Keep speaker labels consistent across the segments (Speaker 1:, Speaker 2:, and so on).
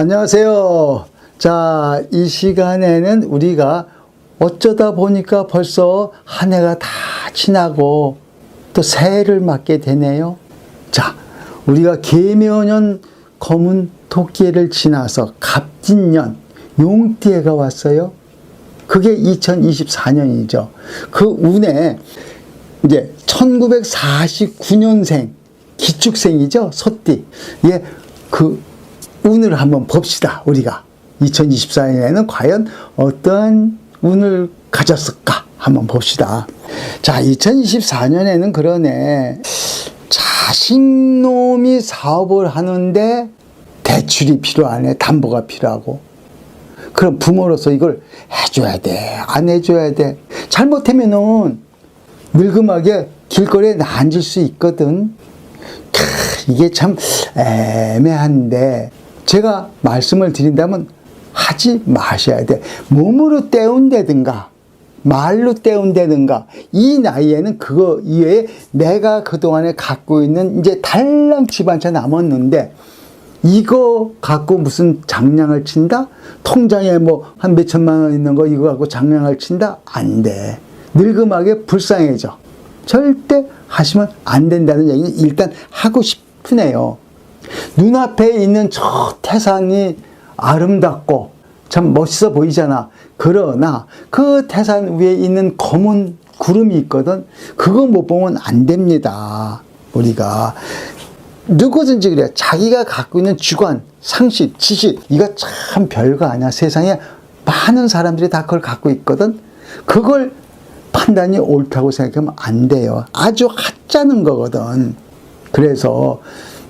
Speaker 1: 안녕하세요. 자, 이 시간에는 우리가 어쩌다 보니까 벌써 한 해가 다 지나고 또 새해를 맞게 되네요. 자, 우리가 계묘년 검은 토끼해를 지나서 갑진년 용띠해가 왔어요. 그게 2024년이죠. 그 운에 이제 1949년생 기축생이죠. 소띠. 예, 그 운을 한번 봅시다. 우리가 2024년에는 과연 어떠한 운을 가졌을까 한번 봅시다. 자, 2024년에는 그러네. 자식놈이 사업을 하는데 대출이 필요하네. 담보가 필요하고. 그럼 부모로서 이걸 해줘야 돼. 안 해줘야 돼. 잘못하면은 늙음하게 길거리에 앉을 수 있거든. 이게 참 애매한데 제가 말씀을 드린다면 하지 마셔야 돼. 몸으로 때운다든가 말로 때운다든가 이 나이에는 그거 이외에 내가 그동안에 갖고 있는 이제 달랑 집안차 남았는데 이거 갖고 무슨 장량을 친다? 통장에 뭐 한 몇천만 원 있는 거 이거 갖고 장량을 친다? 안 돼. 늙음하게 불쌍해져. 절대 하시면 안 된다는 얘기는 일단 하고 싶으네요. 눈앞에 있는 저 태산이 아름답고 참 멋있어 보이잖아. 그러나 그 태산 위에 있는 검은 구름이 있거든. 그거 못 보면 안 됩니다. 우리가 누구든지 그래. 자기가 갖고 있는 주관, 상식, 지식 이거 참 별거 아니야. 세상에 많은 사람들이 다 그걸 갖고 있거든. 그걸 판단이 옳다고 생각하면 안 돼요. 아주 하찮은 거거든. 그래서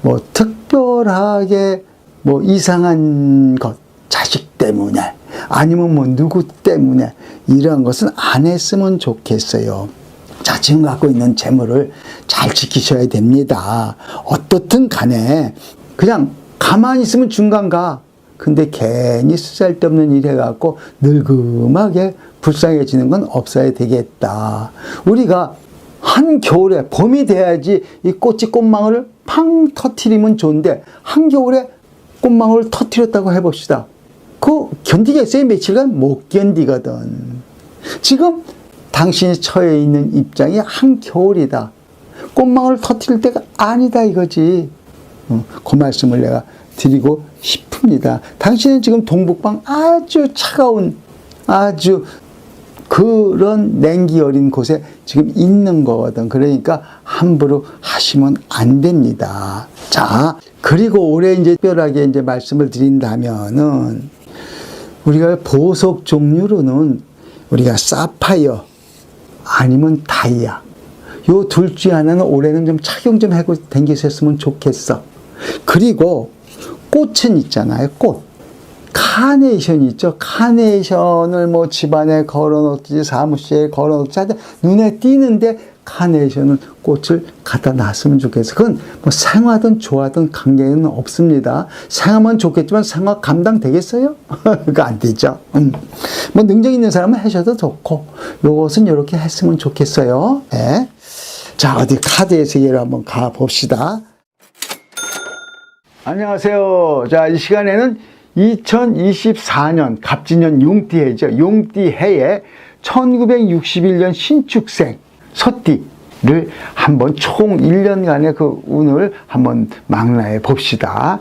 Speaker 1: 뭐 특별하게 뭐 이상한 것, 자식 때문에 아니면 뭐 누구 때문에 이런 것은 안 했으면 좋겠어요. 자, 지금 갖고 있는 재물을 잘 지키셔야 됩니다. 어떻든 간에 그냥 가만히 있으면 중간 가. 근데 괜히 쓰잘데없는 일 해갖고 늙음하게 불쌍해지는 건 없어야 되겠다. 우리가 한겨울에 봄이 돼야지 이 꽃이 꽃망울을 팡 터트리면 좋은데 한겨울에 꽃망울을 터트렸다고 해봅시다. 그거 견디겠어요? 며칠간 못 견디거든. 지금 당신이 처해 있는 입장이 한겨울이다. 꽃망울을 터트릴 때가 아니다 이거지. 그 말씀을 내가 드리고 싶습니다. 당신은 지금 동북방 아주 차가운 아주 그런 냉기 어린 곳에 지금 있는 거거든. 그러니까 함부로 하시면 안 됩니다. 자, 그리고 올해 이제 특별하게 이제 말씀을 드린다면은 우리가 보석 종류로는 우리가 사파이어 아니면 다이아 요 둘 중에 하나는 올해는 좀 착용 좀 하고 다니셨으면 좋겠어. 그리고 꽃은 있잖아요. 꽃. 카네이션이 있죠. 카네이션을 뭐 집안에 걸어놓든지 사무실에 걸어놓든지 하여튼 눈에 띄는데 카네이션을 꽃을 갖다 놨으면 좋겠어요. 그건 뭐 생화든 조화든 관계는 없습니다. 생화면 좋겠지만 생화 감당되겠어요? 그거 안 되죠. 뭐 능력 있는 사람은 하셔도 좋고 요것은 이렇게 했으면 좋겠어요. 네. 자, 어디 카드의 세계로 한번 가봅시다. 안녕하세요. 자, 이 시간에는 2024년 갑진년 용띠해죠. 용띠해에 1961년 신축생 소띠를 한번 총 1년간의 그 운을 한번 망라해 봅시다.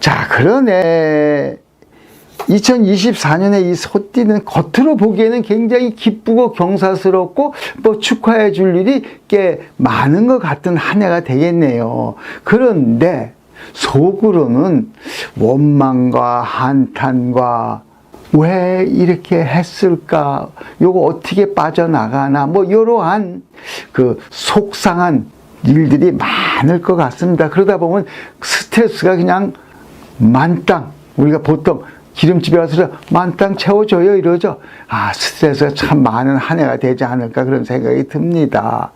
Speaker 1: 자, 그러네. 2024년에 이 소띠는 겉으로 보기에는 굉장히 기쁘고 경사스럽고 또 축하해 줄 일이 꽤 많은 것 같은 한 해가 되겠네요. 그런데 속으로는 원망과 한탄과 왜 이렇게 했을까? 요거 어떻게 빠져나가나? 뭐 이러한 그 속상한 일들이 많을 것 같습니다. 그러다 보면 스트레스가 그냥 만땅. 우리가 보통 기름집에 와서 만땅 채워줘요 이러죠. 아, 스트레스가 참 많은 한 해가 되지 않을까 그런 생각이 듭니다.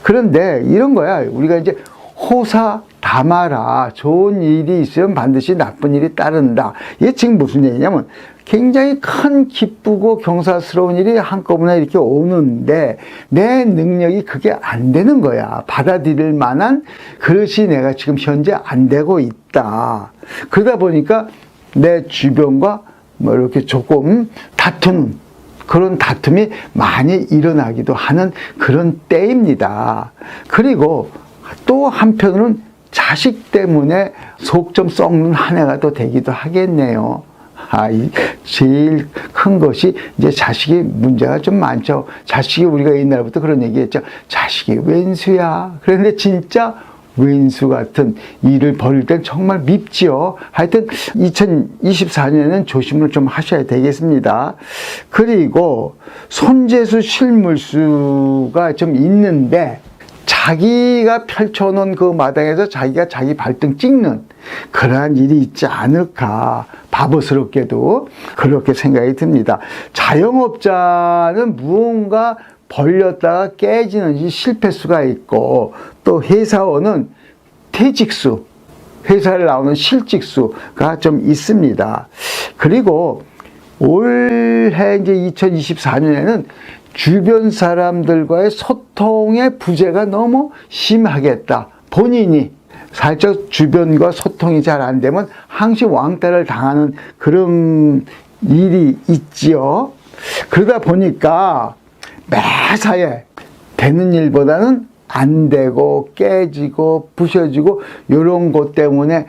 Speaker 1: 그런데 이런 거야. 우리가 이제 호사 담아라. 좋은 일이 있으면 반드시 나쁜 일이 따른다. 이게 지금 무슨 얘기냐면 굉장히 큰 기쁘고 경사스러운 일이 한꺼번에 이렇게 오는데 내 능력이 그게 안 되는 거야. 받아들일 만한 그릇이 내가 지금 현재 안 되고 있다. 그러다 보니까 내 주변과 뭐 이렇게 조금 다투는 그런 다툼이 많이 일어나기도 하는 그런 때입니다. 그리고 또 한편으로는 자식 때문에 속 좀 썩는 한 해가 또 되기도 하겠네요. 제일 큰 것이 이제 자식이 문제가 좀 많죠. 자식이 우리가 옛날부터 그런 얘기했죠. 자식이 왼수야. 그런데 진짜 왼수 같은 일을 벌일 땐 정말 밉지요. 하여튼 2024년에는 조심을 좀 하셔야 되겠습니다. 그리고 손재수 실물수가 좀 있는데 자기가 펼쳐놓은 그 마당에서 자기가 자기 발등 찍는 그러한 일이 있지 않을까, 바보스럽게도 그렇게 생각이 듭니다. 자영업자는 무언가 벌렸다가 깨지는 이 실패수가 있고, 또 회사원은 퇴직수, 회사를 나오는 실직수가 좀 있습니다. 그리고 올해 이제 2024년에는 주변 사람들과의 소통의 부재가 너무 심하겠다. 본인이 살짝 주변과 소통이 잘 안 되면 항상 왕따를 당하는 그런 일이 있지요. 그러다 보니까 매사에 되는 일보다는 안 되고 깨지고 부셔지고 이런 것 때문에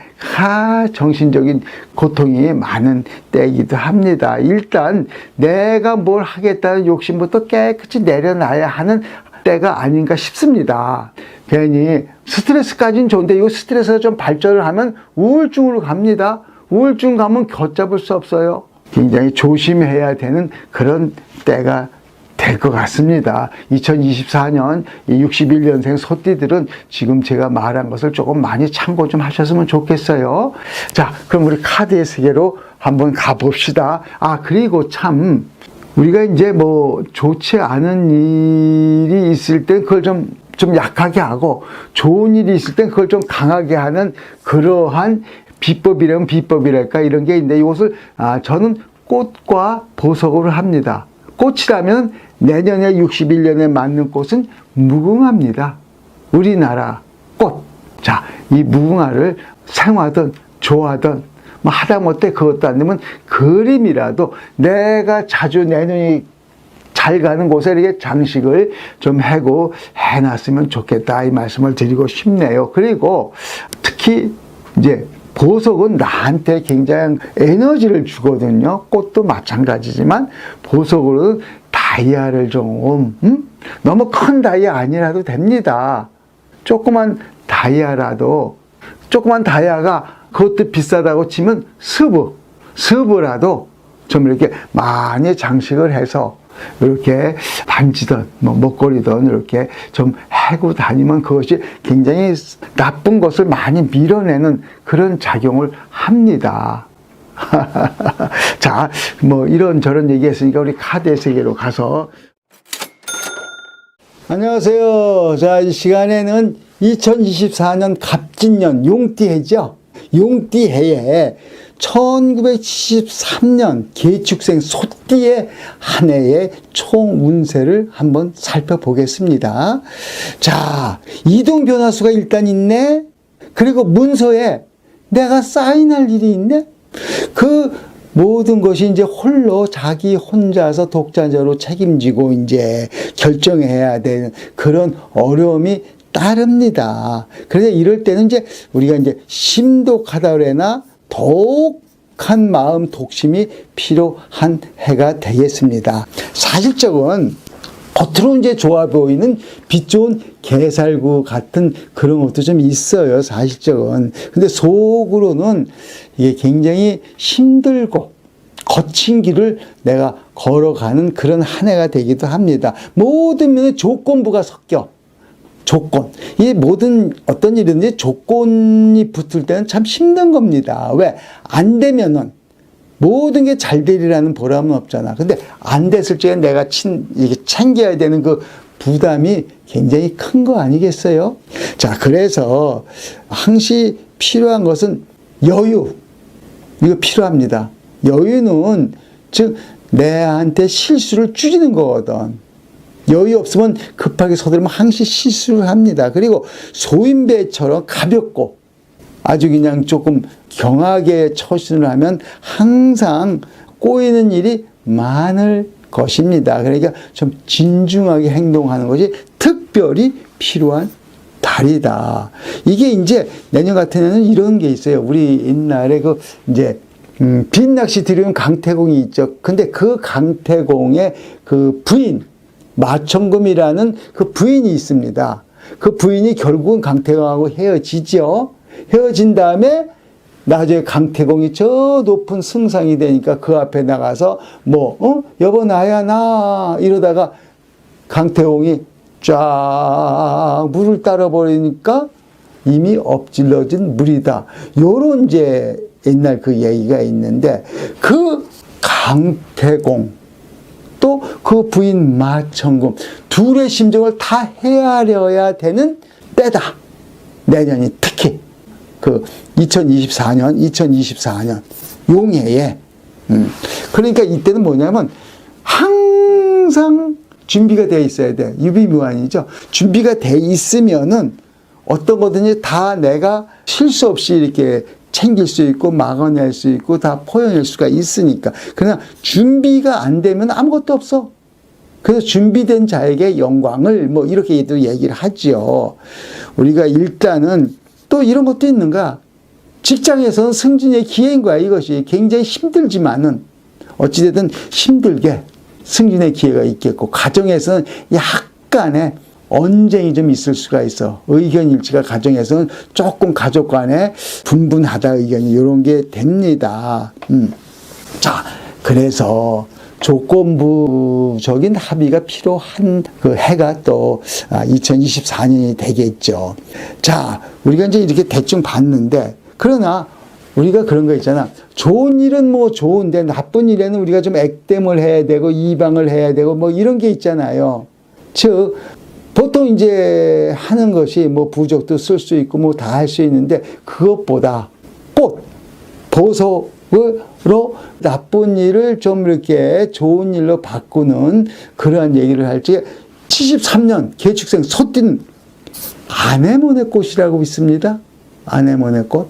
Speaker 1: 정신적인 고통이 많은 때이기도 합니다. 일단 내가 뭘 하겠다는 욕심부터 깨끗이 내려놔야 하는 때가 아닌가 싶습니다. 괜히 스트레스까지는 좋은데 이 스트레스가 좀 발전을 하면 우울증으로 갑니다. 우울증 가면 걷잡을 수 없어요. 굉장히 조심해야 되는 그런 때가 될 것 같습니다. 2024년 61년생 소띠들은 지금 제가 말한 것을 조금 많이 참고 좀 하셨으면 좋겠어요. 자, 그럼 우리 카드의 세계로 한번 가봅시다. 그리고 참 우리가 이제 뭐 좋지 않은 일이 있을 때 그걸 좀 약하게 하고 좋은 일이 있을 때 그걸 좀 강하게 하는 그러한 비법이라면 비법이랄까 이런 게 있는데 이것을 저는 꽃과 보석으로 합니다. 꽃이라면 내년에 61년에 맞는 꽃은 무궁화입니다. 우리나라 꽃. 자, 이 무궁화를 사용하든 좋아하든 뭐 하다못해 그것도 안 되면 그림이라도 내가 자주 내년이 잘 가는 곳에 이렇게 장식을 좀 하고 해놨으면 좋겠다 이 말씀을 드리고 싶네요. 그리고 특히 이제 보석은 나한테 굉장히 에너지를 주거든요. 꽃도 마찬가지지만 보석으로는 다이아를 좀 너무 큰 다이아 아니라도 됩니다. 조그만 다이아라도 조그만 다이아가 그것도 비싸다고 치면 스브라도 좀 이렇게 많이 장식을 해서 이렇게 반지든 뭐 목걸이든 이렇게 좀 하고 다니면 그것이 굉장히 나쁜 것을 많이 밀어내는 그런 작용을 합니다. 자, 뭐 이런저런 얘기했으니까 우리 카드의 세계로 가서. 안녕하세요. 자, 이 시간에는 2024년 갑진년 용띠해죠. 용띠해에 1973년 개축생 소띠의 한 해의 총 운세를 한번 살펴보겠습니다. 자, 이동 변화수가 일단 있네. 그리고 문서에 내가 사인할 일이 있네. 그 모든 것이 이제 홀로 자기 혼자서 독자적으로 책임지고 이제 결정해야 되는 그런 어려움이 따릅니다. 그래서 이럴 때는 이제 우리가 이제 심독하다 그래나 독한 마음 독심이 필요한 해가 되겠습니다. 사실적은 겉으로 이제 좋아 보이는 빛 좋은 개살구 같은 그런 것도 좀 있어요. 사실적은. 근데 속으로는 이게 굉장히 힘들고 거친 길을 내가 걸어가는 그런 한 해가 되기도 합니다. 모든 면에 조건부가 섞여. 조건. 이 모든 어떤 일이든지 조건이 붙을 때는 참 힘든 겁니다. 왜? 안 되면은 모든 게 잘 되리라는 보람은 없잖아. 근데 안 됐을 적에 내가 이게 챙겨야 되는 그 부담이 굉장히 큰 거 아니겠어요? 자, 그래서 항시 필요한 것은 여유. 이거 필요합니다. 여유는 즉 내한테 실수를 줄이는 거거든. 여유 없으면 급하게 서두르면 항시 실수를 합니다. 그리고 소인배처럼 가볍고 아주 그냥 조금 경하게 처신을 하면 항상 꼬이는 일이 많을 것입니다. 그러니까 좀 진중하게 행동하는 것이 특별히 필요한 달이다. 이게 이제 내년 같은 해는 이런 게 있어요. 우리 옛날에 그 이제 빈낚시 들여온 강태공이 있죠. 근데 그 강태공의 그 부인, 마천금이라는 그 부인이 있습니다. 그 부인이 결국은 강태공하고 헤어지죠. 헤어진 다음에 나중에 강태공이 저 높은 승상이 되니까 그 앞에 나가서 여보 나야 나 이러다가 강태공이 쫙 물을 따라 버리니까 이미 엎질러진 물이다. 요런 이제 옛날 그 얘기가 있는데 그 강태공 또 그 부인 마천금 둘의 심정을 다 헤아려야 되는 때다. 내년이 특히 그 2024년 용해에 그러니까 이때는 뭐냐면 항상 준비가 돼 있어야 돼. 유비무환이죠. 준비가 돼 있으면은 어떤 거든지 다 내가 실수 없이 이렇게 챙길 수 있고 막아낼 수 있고 다 포용할 수가 있으니까. 그러나 준비가 안 되면 아무것도 없어. 그래서 준비된 자에게 영광을 이렇게도 얘기를 하죠. 우리가 일단은 또 이런 것도 있는가? 직장에서는 승진의 기회인 거야. 이것이 굉장히 힘들지만은 어찌됐든 힘들게 승진의 기회가 있겠고, 가정에서는 약간의 언쟁이 좀 있을 수가 있어. 의견 일치가 가정에서는 조금 가족 간에 분분하다 의견이 이런 게 됩니다. 자, 그래서 조건부적인 합의가 필요한 그 해가 또 2024년이 되겠죠. 자, 우리가 이제 이렇게 대충 봤는데, 그러나 우리가 그런 거 있잖아. 좋은 일은 좋은데 나쁜 일에는 우리가 좀 액땜을 해야 되고 이방을 해야 되고 이런 게 있잖아요. 즉 보통 이제 하는 것이 부적도 쓸 수 있고 다 할 수 있는데, 그것보다 꽃, 보석으로 나쁜 일을 좀 이렇게 좋은 일로 바꾸는 그러한 얘기를 할지 73년 개축생 소띠는 아네모네 꽃이라고 있습니다. 아네모네 꽃.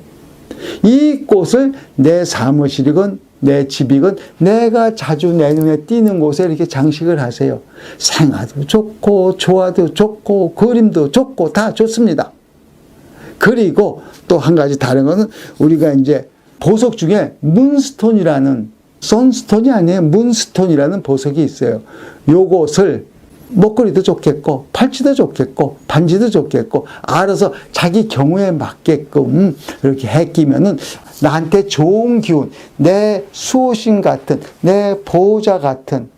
Speaker 1: 이 꽃을 내 사무실이건 내 집이건 내가 자주 내 눈에 띄는 곳에 이렇게 장식을 하세요. 생화도 좋고 조화도 좋고 그림도 좋고 다 좋습니다. 그리고 또 한 가지 다른 거는 우리가 이제 보석 중에 문스톤이라는, 선스톤이 아니에요. 문스톤이라는 보석이 있어요. 요것을 목걸이도 좋겠고 팔찌도 좋겠고 반지도 좋겠고 알아서 자기 경우에 맞게끔 이렇게 해끼면은 나한테 좋은 기운, 내 수호신 같은, 내 보호자 같은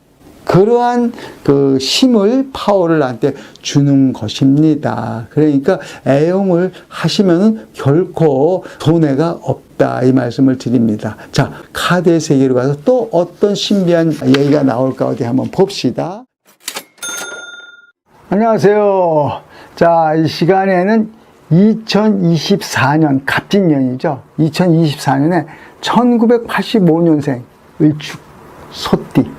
Speaker 1: 그러한 그 힘을, 파워를 나한테 주는 것입니다. 그러니까 애용을 하시면은 결코 손해가 없다, 이 말씀을 드립니다. 자, 카드의 세계로 가서 또 어떤 신비한 얘기가 나올까 어디 한번 봅시다. 안녕하세요. 자, 이 시간에는 2024년 갑진년이죠. 2024년에 1985년생 을축 소띠.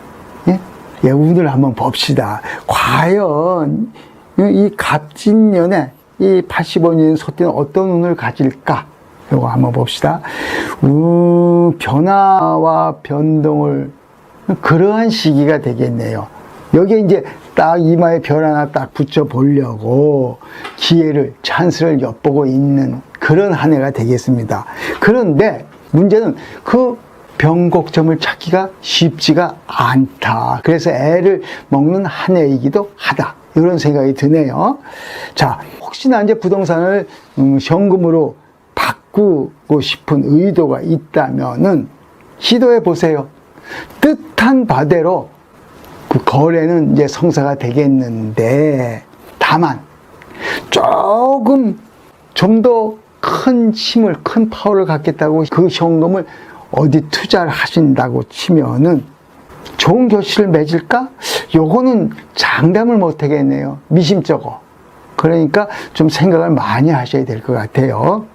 Speaker 1: 예, 운을 한번 봅시다. 과연 이 갑진년에 이 85년 소띠는 어떤 운을 가질까? 이거 한번 봅시다. 변화와 변동을 그러한 시기가 되겠네요. 여기에 이제 딱 이마에 별 하나 딱 붙여 보려고 기회를, 찬스를 엿보고 있는 그런 한 해가 되겠습니다. 그런데 문제는 그 변곡점을 찾기가 쉽지가 않다. 그래서 애를 먹는 한 해이기도 하다. 이런 생각이 드네요. 자, 혹시나 이제 부동산을 현금으로 바꾸고 싶은 의도가 있다면은 시도해 보세요. 뜻한 바대로 그 거래는 이제 성사가 되겠는데, 다만 조금 좀 더 큰 힘을, 큰 파워를 갖겠다고 그 현금을 어디 투자를 하신다고 치면은 좋은 결실을 맺을까? 요거는 장담을 못 하겠네요. 미심쩍어. 그러니까 좀 생각을 많이 하셔야 될 것 같아요.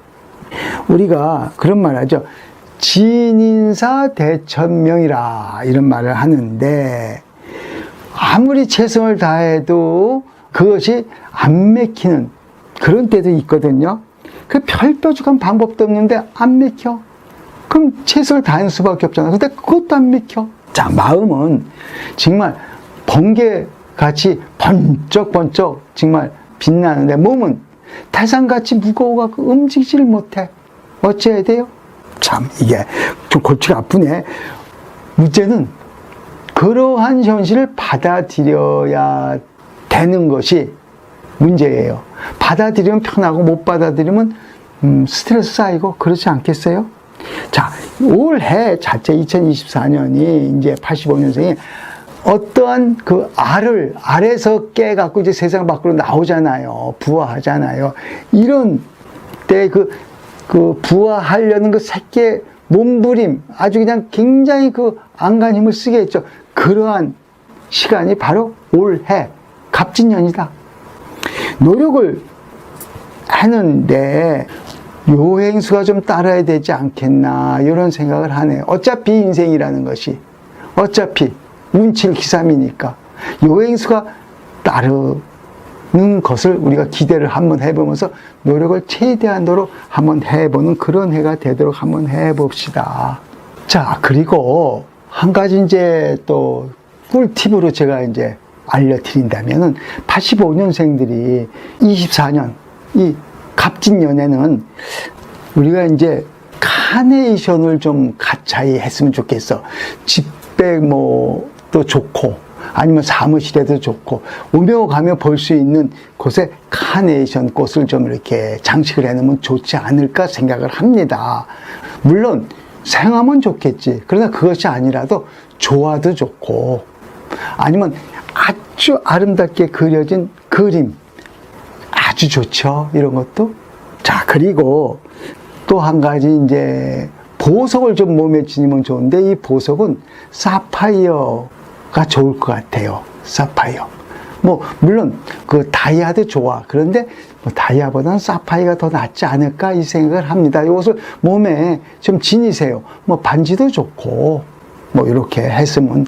Speaker 1: 우리가 그런 말 하죠. 진인사 대천명이라, 이런 말을 하는데, 아무리 최선을 다해도 그것이 안 맥히는 그런 때도 있거든요. 그 별 뾰족한 방법도 없는데 안 맥혀. 그럼 최선을 다하는 수밖에 없잖아. 근데 그것도 안 맥혀. 자, 마음은 정말 번개같이 번쩍번쩍 정말 빛나는데 몸은 태산같이 무거워갖고 움직이지를 못해. 어찌해야 돼요? 참, 이게 좀 골치가 아프네. 문제는 그러한 현실을 받아들여야 되는 것이 문제예요. 받아들이면 편하고 못 받아들이면 스트레스 쌓이고 그렇지 않겠어요? 자, 올해 자체 2024년이 이제 85년생이 어떠한 그 알에서 깨갖고 이제 세상 밖으로 나오잖아요. 부화하잖아요. 이런 때 그 부화하려는 그 새끼의 몸부림, 아주 그냥 굉장히 그 안간 힘을 쓰게 했죠. 그러한 시간이 바로 올해 갑진년이다. 노력을 하는데 요행수가 좀 따라야 되지 않겠나 이런 생각을 하네요. 어차피 인생이라는 것이 어차피 운칠기삼이니까 요행수가 따르는 것을 우리가 기대를 한번 해보면서 노력을 최대한도로 한번 해보는 그런 해가 되도록 한번 해봅시다. 자, 그리고 한 가지 이제 또 꿀팁으로 제가 이제 알려드린다면은 85년생들이 24년 이 갑진년에는 우리가 이제 카네이션을 좀 가차이 했으면 좋겠어. 집백 또 좋고 아니면 사무실에도 좋고 오며 가며 볼 수 있는 곳에 카네이션 꽃을 좀 이렇게 장식을 해놓으면 좋지 않을까 생각을 합니다. 물론 생하면 좋겠지. 그러나 그것이 아니라도 좋아도 좋고 아니면 아주 아름답게 그려진 그림 아주 좋죠. 이런 것도. 자, 그리고 또 한 가지 이제 보석을 좀 몸에 지니면 좋은데 이 보석은 사파이어가 좋을 것 같아요. 사파이어. 물론 그 다이아도 좋아. 그런데 다이아보다는 사파이어가 더 낫지 않을까 이 생각을 합니다. 이것을 몸에 좀 지니세요. 반지도 좋고 이렇게 했으면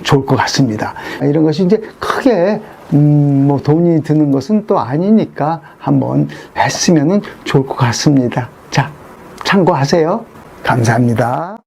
Speaker 1: 좋을 것 같습니다. 이런 것이 이제 크게 돈이 드는 것은 또 아니니까 한번 했으면 좋을 것 같습니다. 자, 참고하세요. 감사합니다.